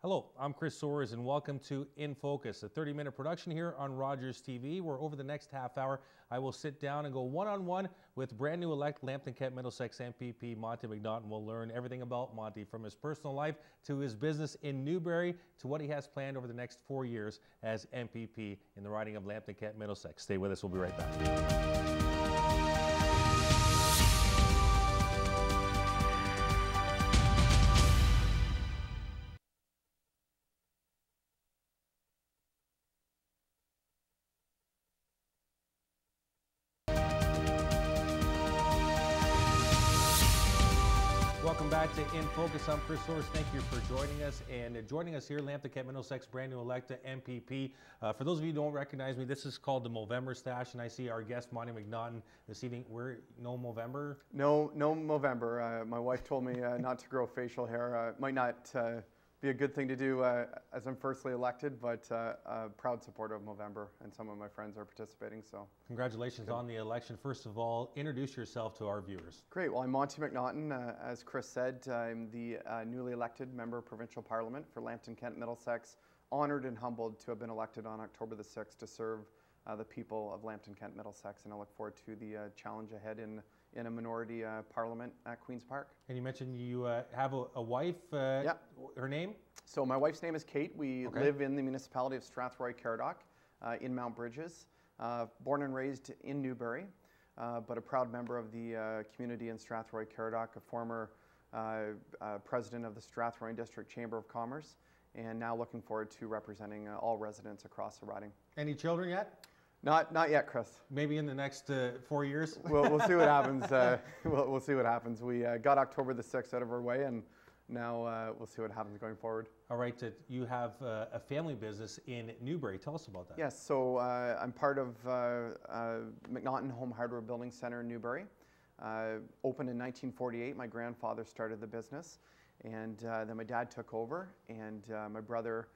Hello, I'm Chris Soares and welcome to In Focus, a 30-minute production here on Rogers TV, where over the next half hour I will sit down and go one-on-one with brand new elect Lambton-Kent-Middlesex MPP Monte McNaughton. We'll learn everything about Monte, from his personal life to his business in Newbury to what he has planned over the next 4 years as MPP in the riding of Lambton-Kent-Middlesex. Stay with us, we'll be right back. Welcome back to In Focus. I'm Chris Soares. Thank you for joining us. And joining us here, Lambton-Kent-Middlesex, brand new elect MPP. For those of you who don't recognize me, this is called the Movember Stash, and I see our guest, Monte McNaughton, this evening. No Movember? No Movember. My wife told me not to grow facial hair. It might not be a good thing to do as I'm firstly elected, but a proud supporter of Movember, and some of my friends are participating. So congratulations on the election. First of all, introduce yourself to our viewers. Great. Well, I'm Monte McNaughton. As Chris said, I'm the newly elected member of provincial parliament for Lambton-Kent-Middlesex. Honored and humbled to have been elected on October the 6th to serve the people of Lambton-Kent-Middlesex, and I look forward to the challenge ahead in a minority parliament at Queen's Park. And you mentioned you have a wife. Yeah. Her name? So my wife's name is Kate. We live in the municipality of Strathroy, Caradoc, in Mount Bridges. Born and raised in Newbury, but a proud member of the community in Strathroy, Caradoc, a former president of the Strathroy District Chamber of Commerce, and now looking forward to representing all residents across the riding. Any children yet? Not yet, Chris. Maybe in the next 4 years? We'll see what happens. We'll see what happens. We got October the 6th out of our way, and now we'll see what happens going forward. All right, you have a family business in Newbury. Tell us about that. Yes, so I'm part of McNaughton Home Hardware Building Center in Newbury. Opened in 1948. My grandfather started the business, and then my dad took over, and my brother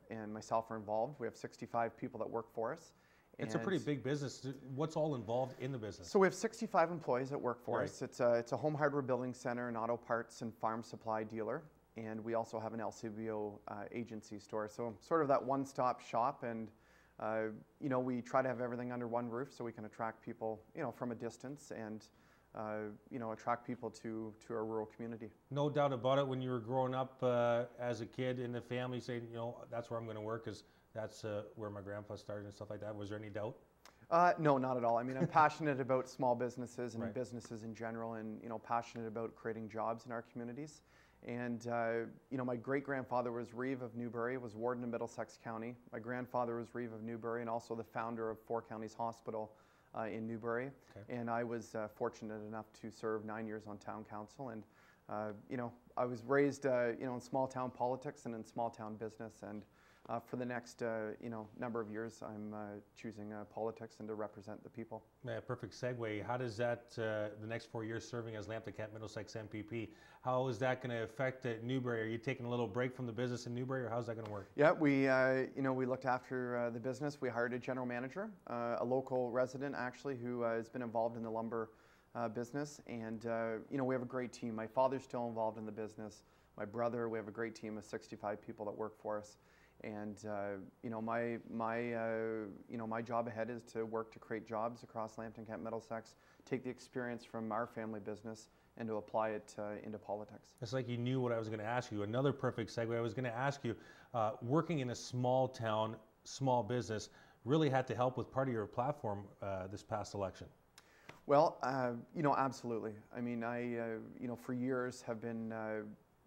and myself are involved. We have 65 people that work for us. It's a pretty big business. What's all involved in the business? So we have 65 employees that work for us. It's a home hardware building center, an auto parts and farm supply dealer, and we also have an LCBO agency store. So sort of that one-stop shop, and we try to have everything under one roof so we can attract people, from a distance, and attract people to our rural community. No doubt about it. When you were growing up as a kid in the family, saying, that's where I'm going to work, because that's where my grandpa started and stuff like that. Was there any doubt? No, not at all. I mean, I'm passionate about small businesses and businesses in general, and passionate about creating jobs in our communities. And my great-grandfather was Reeve of Newbury, was warden of Middlesex County. My grandfather was Reeve of Newbury, and also the founder of Four Counties Hospital in Newbury. And I was fortunate enough to serve 9 years on town council, and I was raised in small town politics and in small town business, and for the next number of years I'm choosing politics and to represent the people. Yeah, perfect segue. How does that the next 4 years serving as Lambton-Kent-Middlesex MPP, how is that going to affect Newbury? Are you taking a little break from the business in Newbury, or how's that going to work? Yeah, we looked after the business. We hired a general manager, a local resident actually, who has been involved in the lumber business, and we have a great team. My father's still involved in the business. My brother, we have a great team of 65 people that work for us. And my job ahead is to work to create jobs across Lambton-Kent-Middlesex, take the experience from our family business and to apply it into politics. It's like you knew what I was going to ask you. Another perfect segue. I was going to ask you, working in a small town, small business, really had to help with part of your platform this past election. Well, absolutely. I mean, for years have been,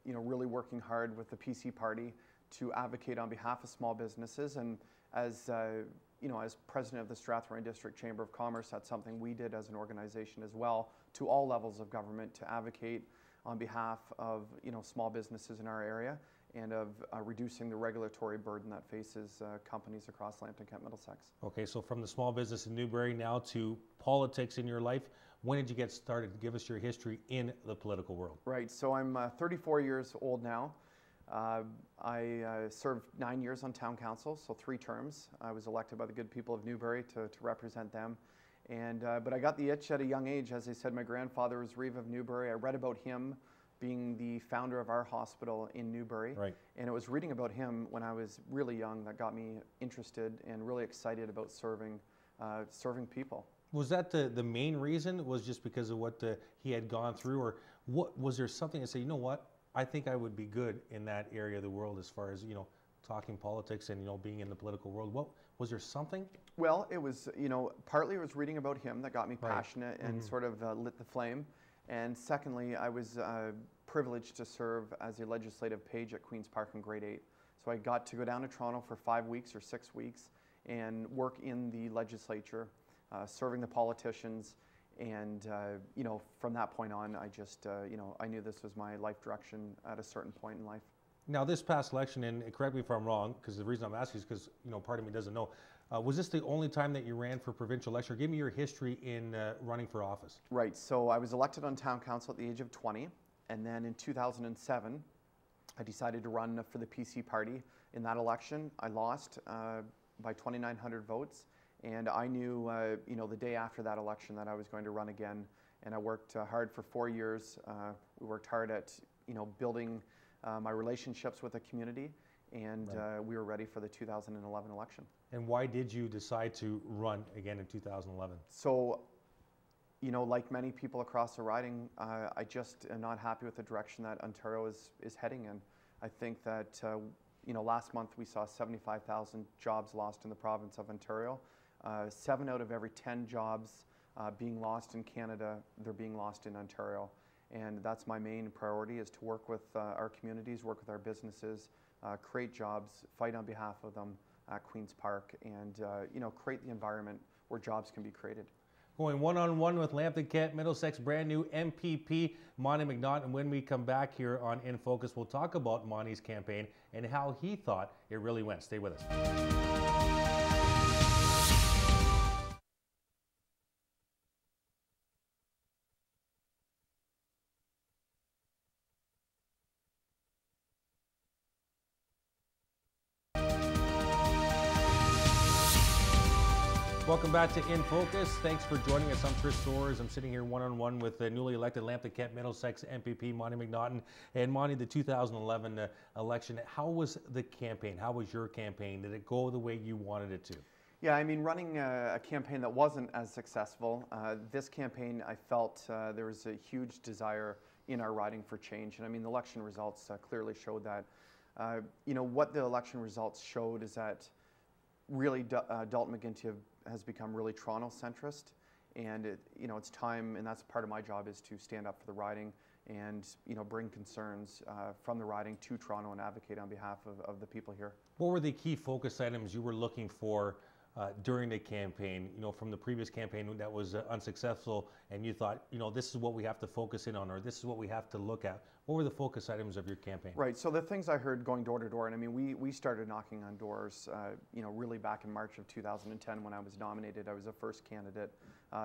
really working hard with the PC party to advocate on behalf of small businesses, and as as president of the Strathroy District Chamber of Commerce, that's something we did as an organization as well, to all levels of government, to advocate on behalf of small businesses in our area, and of reducing the regulatory burden that faces companies across Lambton-Kent-Middlesex. Okay, so from the small business in Newbury now to politics in your life, when did you get started? Give us your history in the political world. Right, so I'm 34 years old now. I served 9 years on town council, so 3 terms. I was elected by the good people of Newbury to represent them. And, but I got the itch at a young age. As I said, my grandfather was Reeve of Newbury. I read about him being the founder of our hospital in Newbury. Right. And it was reading about him when I was really young that got me interested and really excited about serving people. Was that the main reason? Was just because of what he had gone through, or what was there something to say? You know what? I think I would be good in that area of the world as far as talking politics and being in the political world. What was there something? Well, it was partly it was reading about him that got me passionate and sort of lit the flame, and secondly, I was privileged to serve as a legislative page at Queen's Park in grade 8. So I got to go down to Toronto for 5 weeks or 6 weeks and work in the legislature, serving the politicians, and from that point on, I just I knew this was my life direction at a certain point in life. Now, this past election, and correct me if I'm wrong, because the reason I'm asking is because part of me doesn't know. Was this the only time that you ran for provincial election? Or give me your history in running for office. Right. So I was elected on town council at the age of 20, and then in 2007, I decided to run for the PC party. In that election, I lost by 2,900 votes. And I knew, the day after that election that I was going to run again. And I worked hard for 4 years. We worked hard at, building my relationships with the community. And we were ready for the 2011 election. And why did you decide to run again in 2011? So, like many people across the riding, I just am not happy with the direction that Ontario is heading in. I think that, last month we saw 75,000 jobs lost in the province of Ontario. 7 out of every 10 jobs being lost in Canada, they're being lost in Ontario. And that's my main priority, is to work with our communities, work with our businesses, create jobs, fight on behalf of them at Queen's Park, and create the environment where jobs can be created. Going one-on-one with Lambton-Kent-Middlesex brand new MPP, Monte McNaughton. When we come back here on In Focus, we'll talk about Monte's campaign and how he thought it really went. Stay with us. Welcome back to In Focus. Thanks for joining us. I'm Chris Soares. I'm sitting here one-on-one with the newly elected Lambton-Kent-Middlesex MPP, Monte McNaughton. And Monte, the 2011 election, how was the campaign? How was your campaign? Did it go the way you wanted it to? Yeah, I mean, running a campaign that wasn't as successful, this campaign, I felt there was a huge desire in our riding for change. And I mean, the election results clearly showed that. What the election results showed is that really Dalton McGuinty has become really Toronto centrist, and it's time, and that's part of my job, is to stand up for the riding and bring concerns from the riding to Toronto and advocate on behalf of the people here. What were the key focus items you were looking for during the campaign, from the previous campaign that was unsuccessful, and you thought, this is what we have to focus in on, or this is what we have to look at? What were the focus items of your campaign? Right, so the things I heard going door to door, and I mean, we started knocking on doors, really back in March of 2010 when I was nominated. I was the first candidate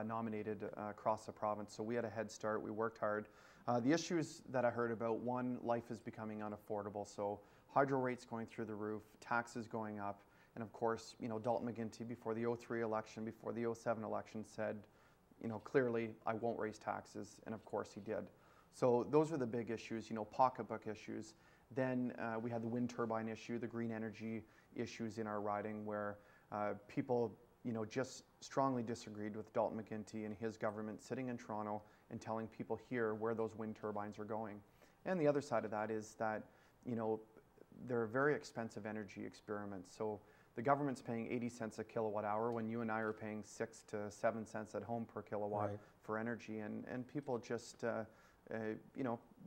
nominated across the province, so we had a head start. We worked hard. The issues that I heard about: one, life is becoming unaffordable, so hydro rates going through the roof, taxes going up, and of course, Dalton McGuinty, before the 2003 election, before the 2007 election, said, clearly, I won't raise taxes, and of course he did. So those are the big issues, pocketbook issues. Then we had the wind turbine issue, the green energy issues in our riding, where people, just strongly disagreed with Dalton McGuinty and his government sitting in Toronto and telling people here where those wind turbines are going. And the other side of that is that, they're very expensive energy experiments. So the government's paying 80 cents a kilowatt hour when you and I are paying 6 to 7 cents at home per kilowatt for energy. And people just,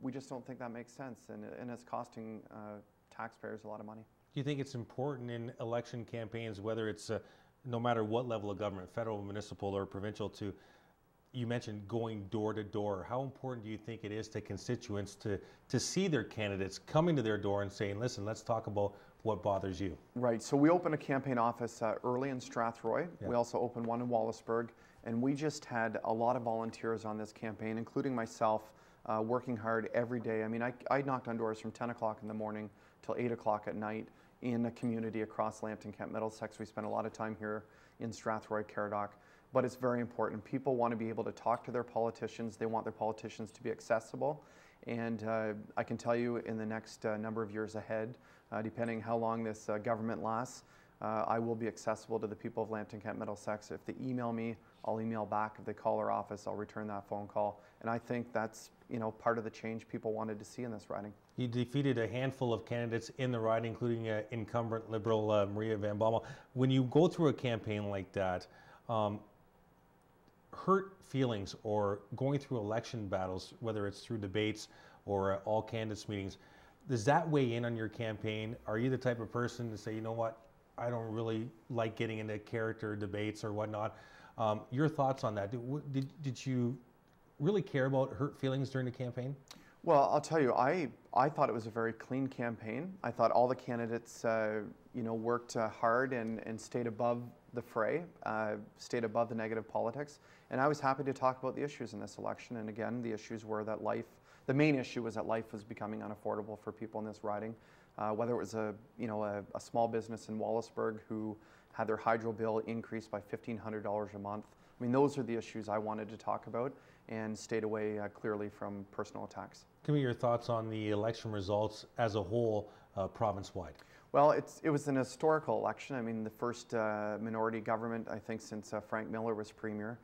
we just don't think that makes sense. And it's costing taxpayers a lot of money. Do you think it's important in election campaigns, whether it's no matter what level of government, federal, municipal, or provincial, you mentioned going door to door. How important do you think it is to constituents to see their candidates coming to their door and saying, listen, let's talk about what bothers you? Right, so we opened a campaign office early in Strathroy. Yep. We also opened one in Wallaceburg, and we just had a lot of volunteers on this campaign, including myself, working hard every day. I mean, I knocked on doors from 10 o'clock in the morning till 8 o'clock at night in a community across Lambton-Kent-Middlesex. We spent a lot of time here in Strathroy, Caradoc. But it's very important. People want to be able to talk to their politicians. They want their politicians to be accessible. And I can tell you in the next number of years ahead, depending how long this government lasts, I will be accessible to the people of Lambton-Kent-Middlesex. If they email me, I'll email back. If they call our office, I'll return that phone call. And I think that's, you know, part of the change people wanted to see in this riding. You defeated a handful of candidates in the riding, including incumbent Liberal Maria Van Bommel. When you go through a campaign like that, hurt feelings or going through election battles, whether it's through debates or all candidates meetings, does that weigh in on your campaign? Are you the type of person to say, you know what, I don't really like getting into character debates or whatnot? Your thoughts on that? Did you really care about hurt feelings during the campaign? Well, I'll tell you, I thought it was a very clean campaign. I thought all the candidates, you know, worked hard and stayed above the fray, stayed above the negative politics. And I was happy to talk about the issues in this election. And again, the issues were that the main issue was that life was becoming unaffordable for people in this riding. Whether it was a small business in Wallaceburg who had their hydro bill increased by $1,500 a month. I mean, those are the issues I wanted to talk about and stayed away clearly from personal attacks. Give me your thoughts on the election results as a whole, province-wide. Well, it was an historical election. I mean, the first minority government, I think, since Frank Miller was premier.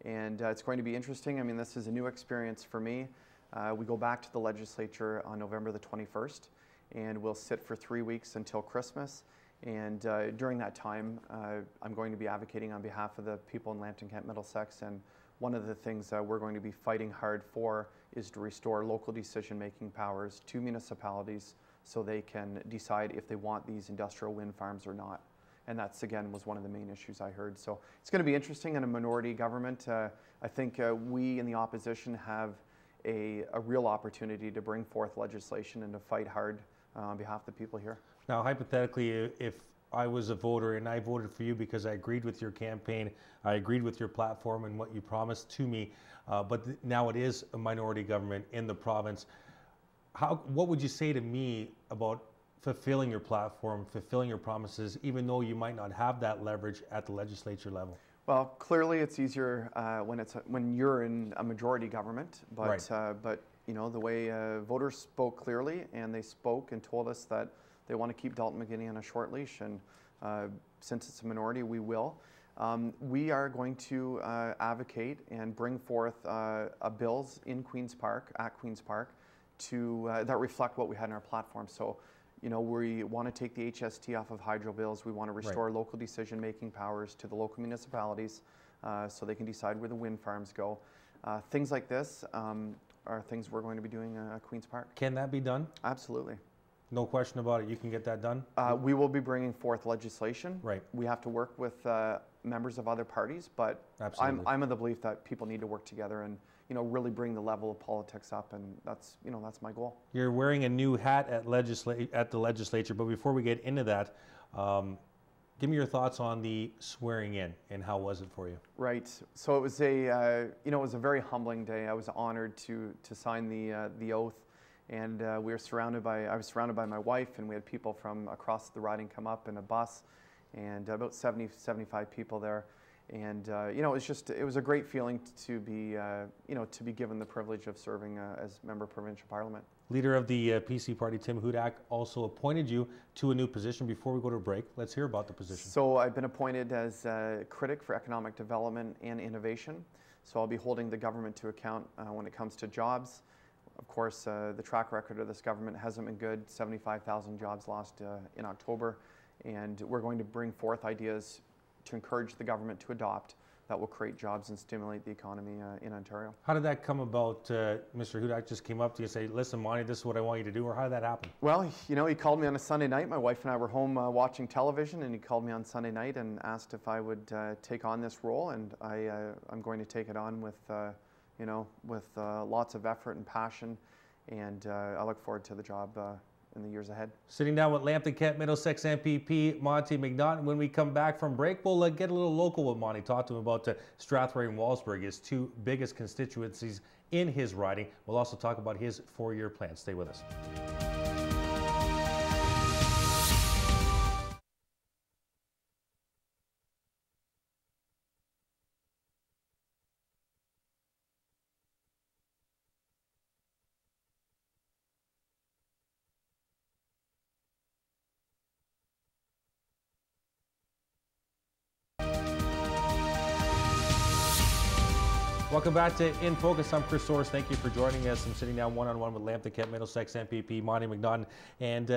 And it's going to be interesting. I mean, this is a new experience for me. We go back to the legislature on November the 21st, and we'll sit for 3 weeks until Christmas. And during that time, I'm going to be advocating on behalf of the people in Lambton-Kent-Middlesex. And one of the things we're going to be fighting hard for is to restore local decision-making powers to municipalities so they can decide if they want these industrial wind farms or not. And that's, again, was one of the main issues I heard. So it's going to be interesting in a minority government. I think we in the opposition have a real opportunity to bring forth legislation and to fight hard on behalf of the people here. Now, hypothetically, if I was a voter and I voted for you because I agreed with your campaign, I agreed with your platform and what you promised to me, but now it is a minority government in the province, what would you say to me about fulfilling your platform, fulfilling your promises, even though you might not have that leverage at the legislature level? Well, clearly it's easier when you're in a majority government, but right. But you know, the way voters spoke clearly, and they spoke and told us that they want to keep Dalton McGuinty on a short leash, and since it's a minority, we will. We are going to advocate and bring forth bills in Queen's Park, at Queen's Park, that reflect what we had in our platform. So, you know, we want to take the HST off of hydro bills. We want to restore right. local decision-making powers to the local municipalities so they can decide where the wind farms go. Things like this are things we're going to be doing at Queen's Park. Can that be done? Absolutely. No question about it. You can get that done? We will be bringing forth legislation. Right. We have to work with members of other parties, but I'm of the belief that people need to work together and, you know, really bring the level of politics up, and that's my goal. You're wearing a new hat at the legislature, but before we get into that, give me your thoughts on the swearing in and how was it for you? Right. So it was it was a very humbling day. I was honored to sign the oath. And I was surrounded by my wife, and we had people from across the riding come up in a bus, and about 70, 75 people there. And you know, it was a great feeling to be to be given the privilege of serving as member of provincial parliament. Leader of the PC party, Tim Hudak, also appointed you to a new position. Before we go to break, let's hear about the position. So I've been appointed as critic for economic development and innovation. So I'll be holding the government to account when it comes to jobs. Of course, the track record of this government hasn't been good. 75,000 jobs lost in October, and we're going to bring forth ideas to encourage the government to adopt that will create jobs and stimulate the economy in Ontario. How did that come about? Mr. Hudak just came up to you and say, listen, Monte, this is what I want you to do, or how did that happen? Well, you know, he called me on a Sunday night. My wife and I were home watching television, and he called me on Sunday night and asked if I would take on this role, and I'm going to take it on with lots of effort and passion, and I look forward to the job in the years ahead. Sitting down with Lambton-Kent-Middlesex MPP Monte McNaughton. When we come back from break, we'll get a little local with Monte. Talk to him about Strathroy and Wallaceburg, his two biggest constituencies in his riding. We'll also talk about his 4-year plan. Stay with us. Welcome back to In Focus. I'm Chris Soares. Thank you for joining us. I'm sitting down one-on-one with Lambton-Kent-Middlesex MPP, Monte, McNaughton, and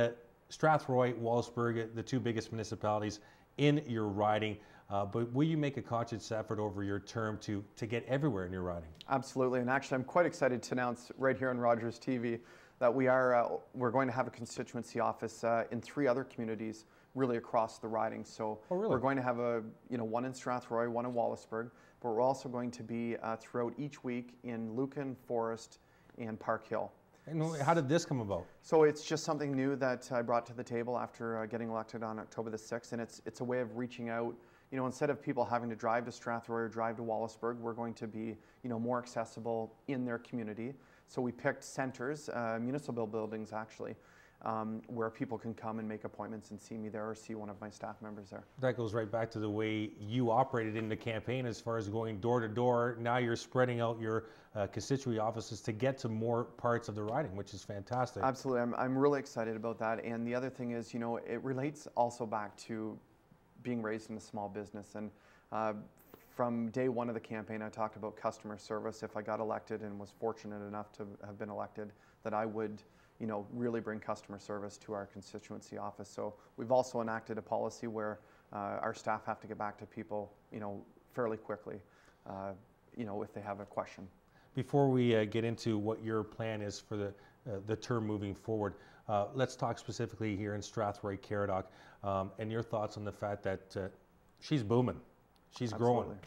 Strathroy, Wallaceburg, the two biggest municipalities in your riding. But will you make a conscious effort over your term to get everywhere in your riding? Absolutely, and actually I'm quite excited to announce right here on Rogers TV that we're going to have a constituency office in 3 other communities really across the riding. So we're going to have one in Strathroy, one in Wallaceburg, but we're also going to be throughout each week in Lucan, Forest, and Park Hill. And how did this come about? So it's just something new that I brought to the table after getting elected on October the 6th, and it's a way of reaching out. You know, instead of people having to drive to Strathroy or drive to Wallaceburg, we're going to be, more accessible in their community. So we picked centers, municipal buildings actually, where people can come and make appointments and see me there or see one of my staff members there. That goes right back to the way you operated in the campaign as far as going door to door. Now you're spreading out your constituency offices to get to more parts of the riding, which is fantastic. Absolutely, I'm really excited about that. And the other thing is, it relates also back to being raised in a small business. And from day one of the campaign, I talked about customer service. If I got elected and was fortunate enough to have been elected, that I would really bring customer service to our constituency office. So we've also enacted a policy where our staff have to get back to people, fairly quickly, if they have a question. Before we get into what your plan is for the term moving forward, let's talk specifically here in Strathroy, Caradoc, and your thoughts on the fact that she's booming, she's Absolutely. growing.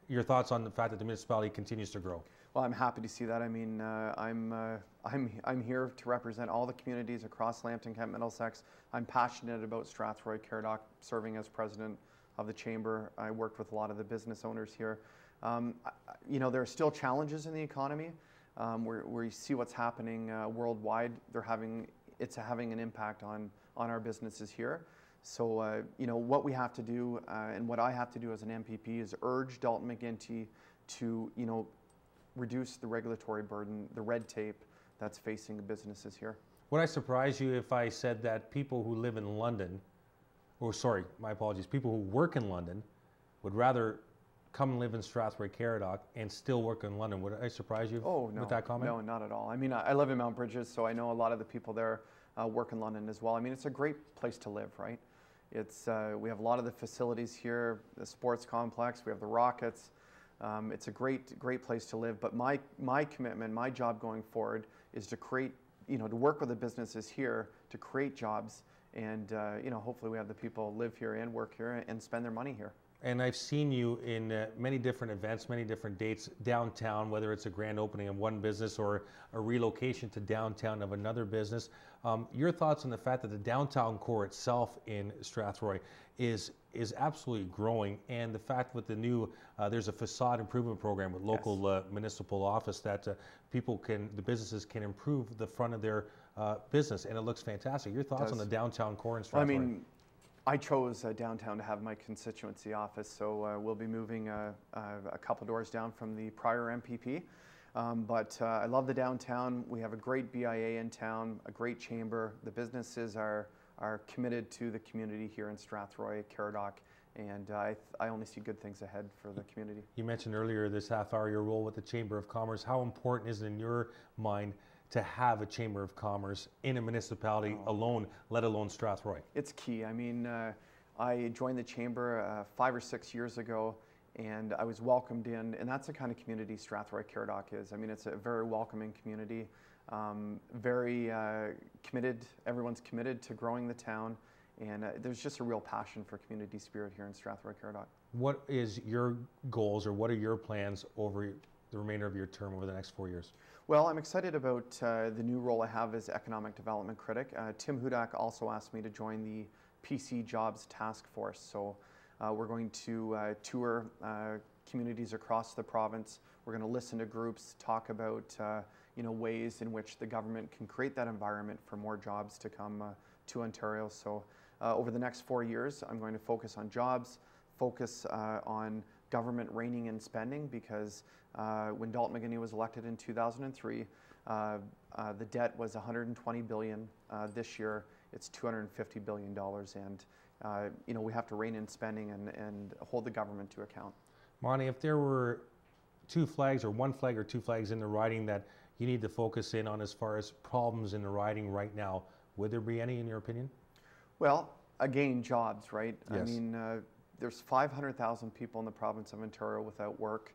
Your thoughts on the fact that the municipality continues to grow? Well, I'm happy to see that. I mean, I'm here to represent all the communities across Lambton-Kent-Middlesex. I'm passionate about Strathroy, Caradoc, serving as president of the chamber. I worked with a lot of the business owners here. There are still challenges in the economy. Where you see what's happening worldwide, it's having an impact on our businesses here. So, what we have to do and what I have to do as an MPP is urge Dalton McGuinty to, reduce the regulatory burden, the red tape that's facing the businesses here. Would I surprise you if I said that people who live in London, people who work in London would rather come and live in Strathroy, Caradoc and still work in London? Would I surprise you with that comment? No, not at all. I mean, I live in Mount Bridges, so I know a lot of the people there work in London as well. I mean, it's a great place to live, right? We have a lot of the facilities here, the sports complex, we have the Rockets. It's a great place to live. But my commitment, my job going forward is to create, to work with the businesses here to create jobs, and hopefully we have the people live here and work here and spend their money here. And I've seen you in many different events, many different dates downtown, whether it's a grand opening of one business or a relocation to downtown of another business. Your thoughts on the fact that the downtown core itself in Strathroy is absolutely growing, and the fact with the new, there's a facade improvement program with local municipal office that the businesses can improve the front of their business, and it looks fantastic. Your thoughts on the downtown core in Strathroy? I mean, I chose downtown to have my constituency office, so we'll be moving a couple doors down from the prior MPP. But I love the downtown. We have a great BIA in town, a great chamber. The businesses are committed to the community here in Strathroy, Caradoc, and I only see good things ahead for the community. You mentioned earlier this half hour your role with the Chamber of Commerce. How important is it in your mind to have a Chamber of Commerce in a municipality alone, let alone Strathroy? It's key. I mean, I joined the Chamber 5 or 6 years ago, and I was welcomed in, and that's the kind of community Strathroy, Caradoc is. I mean, it's a very welcoming community, very committed. Everyone's committed to growing the town, and there's just a real passion for community spirit here in Strathroy, Caradoc. What is your goals, or what are your plans over the remainder of your term over the next 4 years? Well, I'm excited about the new role I have as Economic Development Critic. Tim Hudak also asked me to join the PC Jobs Task Force. So we're going to tour communities across the province. We're going to listen to groups, talk about ways in which the government can create that environment for more jobs to come to Ontario. So over the next 4 years, I'm going to focus on jobs, focus on government reining in spending, because when Dalton McGuinty was elected in 2003, the debt was $120 billion. This year, it's $250 billion, and we have to rein in spending and hold the government to account. Monte, if there were two flags or one flag or two flags in the riding that you need to focus in on as far as problems in the riding right now, would there be any in your opinion? Well, again, jobs, right? Yes. I mean, there's 500,000 people in the province of Ontario without work.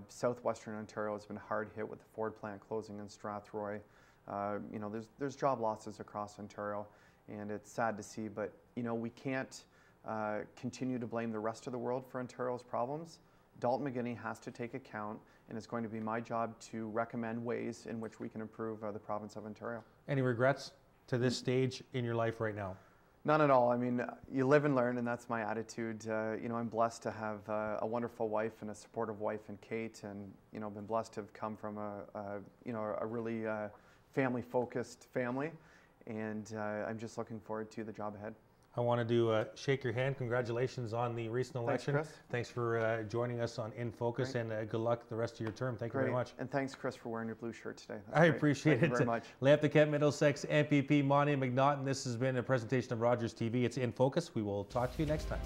Southwestern Ontario has been hard hit with the Ford plant closing in Strathroy. You know, there's job losses across Ontario, and it's sad to see, but you know, we can't continue to blame the rest of the world for Ontario's problems. Dalton McGuinty has to take account, and it's going to be my job to recommend ways in which we can improve the province of Ontario. Any regrets to this stage in your life right now? None at all. I mean, you live and learn, and that's my attitude. You know, I'm blessed to have a wonderful wife and a supportive wife in Kate, and you know, been blessed to have come from a really family-focused family, and I'm just looking forward to the job ahead. I wanted to shake your hand. Congratulations on the recent election. Thanks, Chris. Thanks for joining us on In Focus, and good luck the rest of your term. Thank you very much. And thanks, Chris, for wearing your blue shirt today. I appreciate it. Thank you very much. Lambton-Kent-Middlesex, MPP, Monte, McNaughton. This has been a presentation of Rogers TV. It's In Focus. We will talk to you next time.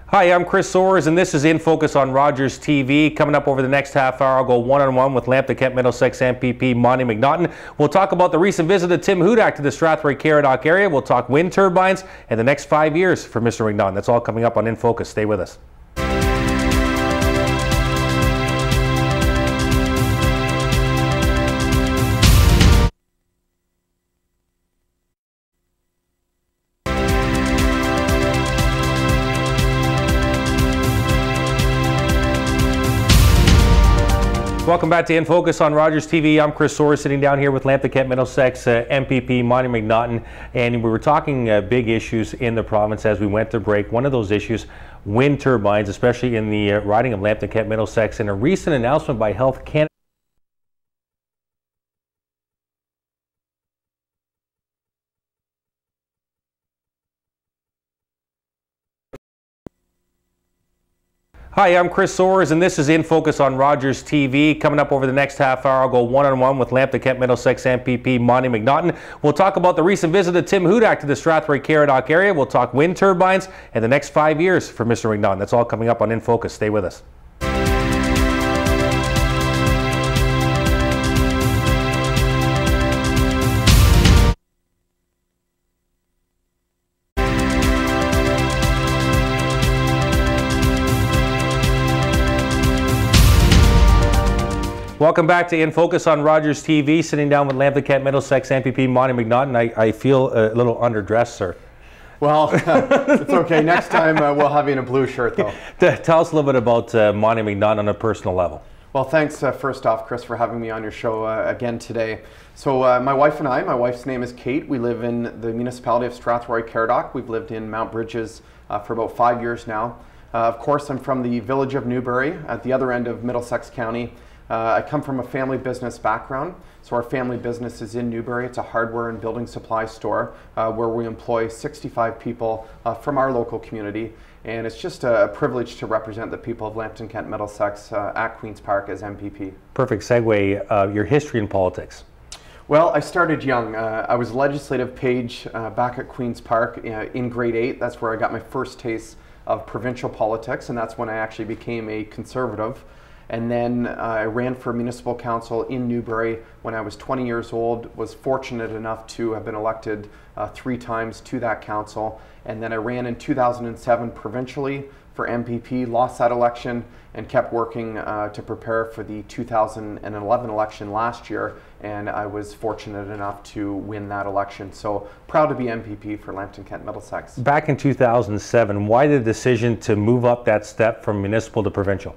Hi, I'm Chris Soares, and this is In Focus on Rogers TV. Coming up over the next half hour, I'll go one-on-one with Lambton-Kent-Middlesex MPP Monte McNaughton. We'll talk about the recent visit of Tim Hudak to the Strathroy-Caradoc area. We'll talk wind turbines and the next 5 years for Mr. McNaughton. That's all coming up on In Focus. Stay with us. Welcome back to In Focus on Rogers TV. I'm Chris Soares, sitting down here with Lambton-Kent-Middlesex MPP Monte McNaughton, and we were talking big issues in the province as we went to break. One of those issues, wind turbines, especially in the riding of Lambton-Kent-Middlesex, and a recent announcement by Health Canada. Hi, I'm Chris Soares, and this is In Focus on Rogers TV. Coming up over the next half hour, I'll go one-on-one with Lambton-Kent-Middlesex MPP Monte McNaughton. We'll talk about the recent visit of Tim Hudak to the Strathroy-Caradoc area. We'll talk wind turbines and the next 5 years for Mr. McNaughton. That's all coming up on In Focus. Stay with us. Welcome back to In Focus on Rogers TV. Sitting down with Lambton-Kent-Middlesex MPP Monte McNaughton. I feel a little underdressed, sir. Well, it's okay. Next time we'll have you in a blue shirt, though. Tell us a little bit about Monte McNaughton on a personal level. Well, thanks first off, Chris, for having me on your show again today. So my wife and I, my wife's name is Kate. We live in the municipality of Strathroy-Caradoc. We've lived in Mount Bridges for about 5 years now. Of course, I'm from the village of Newbury at the other end of Middlesex County. I come from a family business background, so our family business is in Newbury. It's a hardware and building supply store where we employ 65 people from our local community, and it's just a privilege to represent the people of Lambton-Kent-Middlesex at Queen's Park as MPP. Perfect segue, your history in politics. Well, I started young. I was legislative page back at Queen's Park in grade 8. That's where I got my first taste of provincial politics, and that's when I actually became a Conservative. And then I ran for municipal council in Newbury when I was 20 years old, was fortunate enough to have been elected 3 times to that council. And then I ran in 2007 provincially for MPP, lost that election, and kept working to prepare for the 2011 election last year. And I was fortunate enough to win that election. So proud to be MPP for Lambton-Kent-Middlesex. Back in 2007, why the decision to move up that step from municipal to provincial?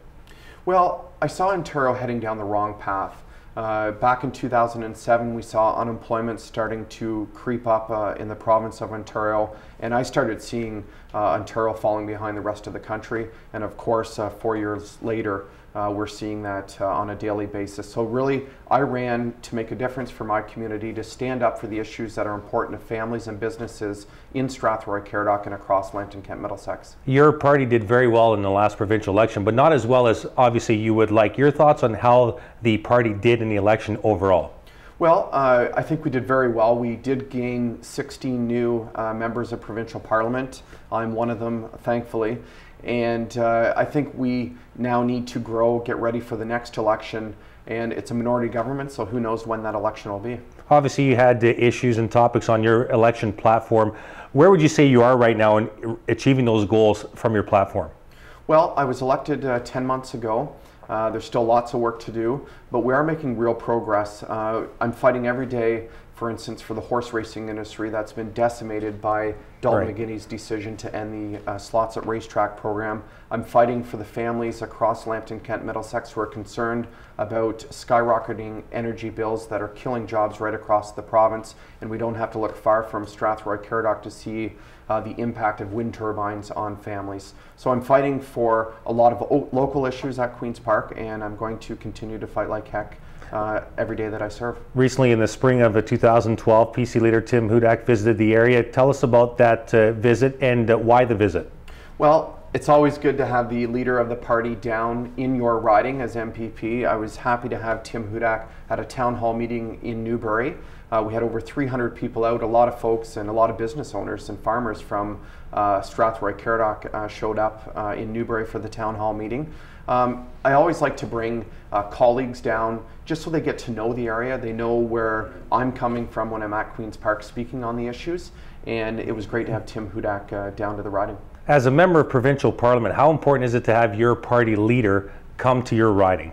Well, I saw Ontario heading down the wrong path. Back in 2007, we saw unemployment starting to creep up in the province of Ontario, and I started seeing Ontario falling behind the rest of the country. And of course, 4 years later, we're seeing that on a daily basis. So really, I ran to make a difference for my community, to stand up for the issues that are important to families and businesses in Strathroy, Caradoc, and across Lambton-Kent-Middlesex. Your party did very well in the last provincial election, but not as well as obviously you would like. Your thoughts on how the party did in the election overall? Well, I think we did very well. We did gain 16 new members of provincial parliament. I'm one of them, thankfully. And I think we now need to grow, get ready for the next election. And it's a minority government, so who knows when that election will be. Obviously, you had issues and topics on your election platform. Where would you say you are right now in achieving those goals from your platform? Well, I was elected 10 months ago. There's still lots of work to do, but we are making real progress. I'm fighting every day, for instance, for the horse racing industry that's been decimated by Dalton McGuinney's decision to end the slots at racetrack program. I'm fighting for the families across Lambton-Kent-Middlesex who are concerned about skyrocketing energy bills that are killing jobs right across the province, and we don't have to look far from Strathroy, Caradoc to see the impact of wind turbines on families. So I'm fighting for a lot of local issues at Queen's Park, and I'm going to continue to fight like heck every day that I serve. Recently, in the spring of 2012, PC leader Tim Hudak visited the area. Tell us about that visit and why the visit. Well, it's always good to have the leader of the party down in your riding as MPP. I was happy to have Tim Hudak at a town hall meeting in Newbury. We had over 300 people out, a lot of folks and a lot of business owners and farmers from Strathroy, Caradoc showed up in Newbury for the town hall meeting. I always like to bring colleagues down just so they get to know the area. They know where I'm coming from when I'm at Queen's Park speaking on the issues, and it was great to have Tim Hudak down to the riding. As a member of provincial parliament, how important is it to have your party leader come to your riding?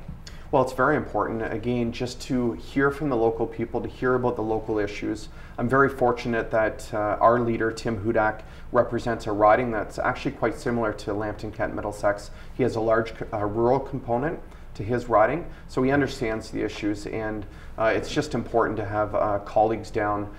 Well, it's very important, again, just to hear from the local people, to hear about the local issues. I'm very fortunate that our leader, Tim Hudak, represents a riding that's actually quite similar to Lambton-Kent-Middlesex. He has a large rural component to his riding, so he understands the issues, and it's just important to have colleagues down,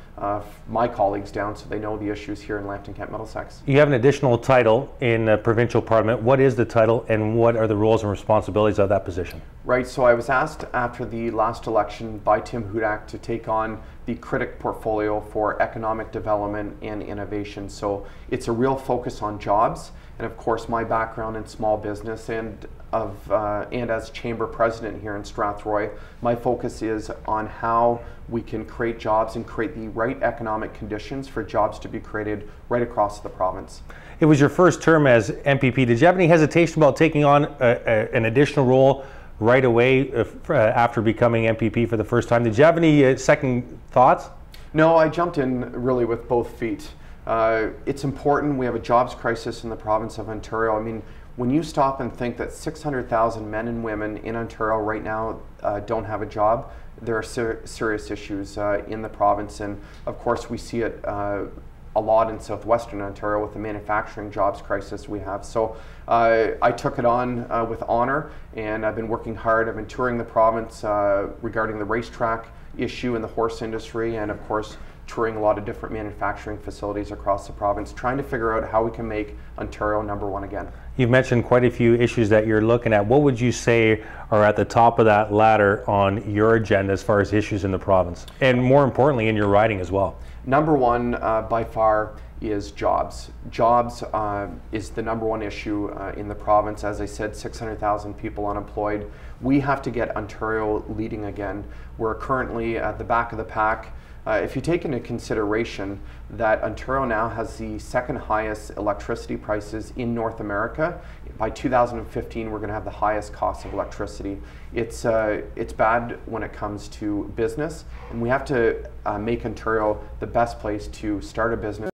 my colleagues down, so they know the issues here in Lambton-Kent-Middlesex. You have an additional title in provincial parliament. What is the title, and what are the roles and responsibilities of that position? Right, so I was asked after the last election by Tim Hudak to take on the critic portfolio for economic development and innovation. So it's a real focus on jobs, and of course my background in small business and as chamber president here in Strathroy, my focus is on how we can create jobs and create the right economic conditions for jobs to be created right across the province. It was your first term as MPP. Did you have any hesitation about taking on an additional role right away after becoming MPP for the first time? Did you have any second thoughts? No, I jumped in really with both feet. It's important. We have a jobs crisis in the province of Ontario. I mean, when you stop and think that 600,000 men and women in Ontario right now don't have a job, there are serious issues in the province, and of course we see it a lot in southwestern Ontario with the manufacturing jobs crisis we have. So I took it on with honor, and I've been working hard. I've been touring the province regarding the racetrack issue in the horse industry, and of course touring a lot of different manufacturing facilities across the province, trying to figure out how we can make Ontario #1 again. You've mentioned quite a few issues that you're looking at. What would you say are at the top of that ladder on your agenda as far as issues in the province, and more importantly in your riding as well? #1 by far is jobs. Jobs is the #1 issue in the province. As I said, 600,000 people unemployed. We have to get Ontario leading again. We're currently at the back of the pack If you take into consideration that Ontario now has the second highest electricity prices in North America, by 2015 we're going to have the highest cost of electricity. It's bad when it comes to business, and we have to make Ontario the best place to start a business.